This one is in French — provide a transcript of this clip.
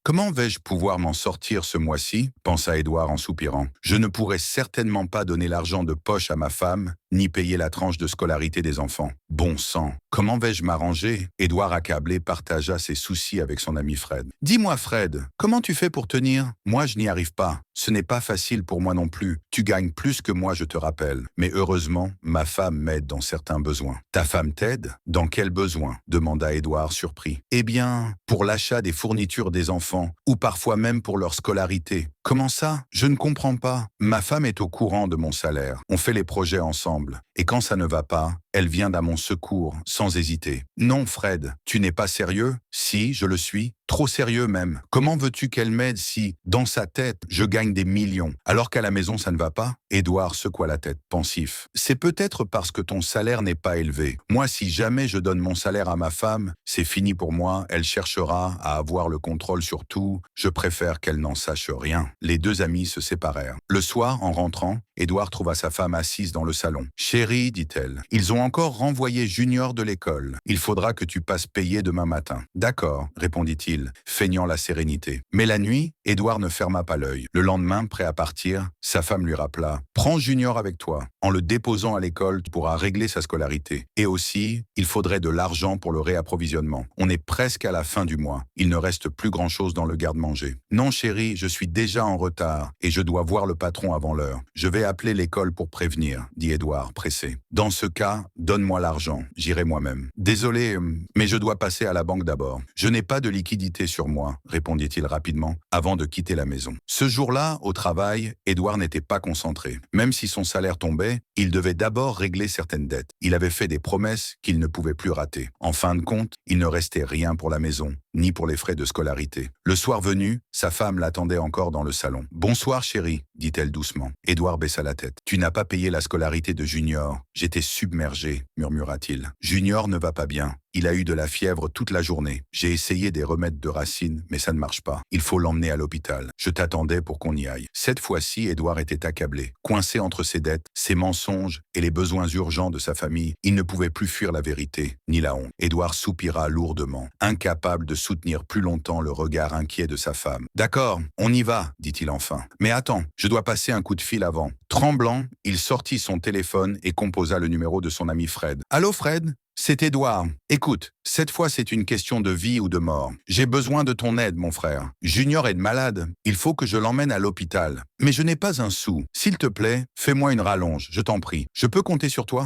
Comment vais-je pouvoir m'en sortir ce mois-ci pensa Édouard en soupirant. Je ne pourrai certainement pas donner l'argent de poche à ma femme, ni payer la tranche de scolarité des enfants. Bon sang, comment vais-je m'arranger? Édouard accablé partagea ses soucis avec son ami Fred. Dis-moi Fred, comment tu fais pour tenir? Moi je n'y arrive pas. Ce n'est pas facile pour moi non plus. Tu gagnes plus que moi, je te rappelle. Mais heureusement, ma femme m'aide dans certains besoins. Ta femme t'aide? Dans quels besoins? Demanda Édouard surpris. Eh bien, pour l'achat des fournitures des enfants, ou parfois même pour leur scolarité. Comment ça? Je ne comprends pas. Ma femme est au courant de mon salaire. On fait les projets ensemble. Et quand ça ne va pas, elle vient à mon secours, sans hésiter. Non, Fred, tu n'es pas sérieux? Si, je le suis. Trop sérieux même. Comment veux-tu qu'elle m'aide si, dans sa tête, je gagne des millions, alors qu'à la maison ça ne va pas? Édouard secoua la tête, pensif. C'est peut-être parce que ton salaire n'est pas élevé. Moi, si jamais je donne mon salaire à ma femme, c'est fini pour moi, elle cherchera à avoir le contrôle sur tout. Je préfère qu'elle n'en sache rien. Les deux amis se séparèrent. Le soir, en rentrant, Édouard trouva sa femme assise dans le salon. « Chérie, dit-elle, ils ont encore renvoyé Junior de l'école. Il faudra que tu passes payer demain matin. »« D'accord, répondit-il, feignant la sérénité. Mais la nuit, Édouard ne ferma pas l'œil. Le lendemain, prêt à partir, sa femme lui rappela. « Prends Junior avec toi. En le déposant à l'école, tu pourras régler sa scolarité. Et aussi, il faudrait de l'argent pour le réapprovisionnement. On est presque à la fin du mois. Il ne reste plus grand-chose dans le garde-manger. »« Non, chérie, je suis déjà en retard et je dois voir le patron avant l'heure. Je vais appeler l'école pour prévenir, dit Édouard, pressé. Dans ce cas, donne-moi l'argent, j'irai moi-même. Désolé, mais je dois passer à la banque d'abord. Je n'ai pas de liquidité sur moi, répondit-il rapidement, avant de quitter la maison. Ce jour-là, au travail, Édouard n'était pas concentré. Même si son salaire tombait, il devait d'abord régler certaines dettes. Il avait fait des promesses qu'il ne pouvait plus rater. En fin de compte, il ne restait rien pour la maison, ni pour les frais de scolarité. Le soir venu, sa femme l'attendait encore dans le salon. « Bonsoir chérie », dit-elle doucement. Édouard baissa la tête. « Tu n'as pas payé la scolarité de Junior. J'étais submergé, murmura-t-il. Junior ne va pas bien. Il a eu de la fièvre toute la journée. J'ai essayé des remèdes de racines, mais ça ne marche pas. Il faut l'emmener à l'hôpital. Je t'attendais pour qu'on y aille. » Cette fois-ci, Édouard était accablé. Coincé entre ses dettes, ses mensonges et les besoins urgents de sa famille, il ne pouvait plus fuir la vérité, ni la honte. Édouard soupira lourdement, incapable de soutenir plus longtemps le regard inquiet de sa femme. « D'accord, on y va, dit-il enfin. Mais attends, je dois passer un coup de fil avant. » Tremblant, il sortit son téléphone et composa le numéro de son ami Fred. « Allô Fred ? C'est Édouard. Écoute, cette fois c'est une question de vie ou de mort. J'ai besoin de ton aide, mon frère. Junior est malade. Il faut que je l'emmène à l'hôpital. Mais je n'ai pas un sou. S'il te plaît, fais-moi une rallonge, je t'en prie. Je peux compter sur toi ?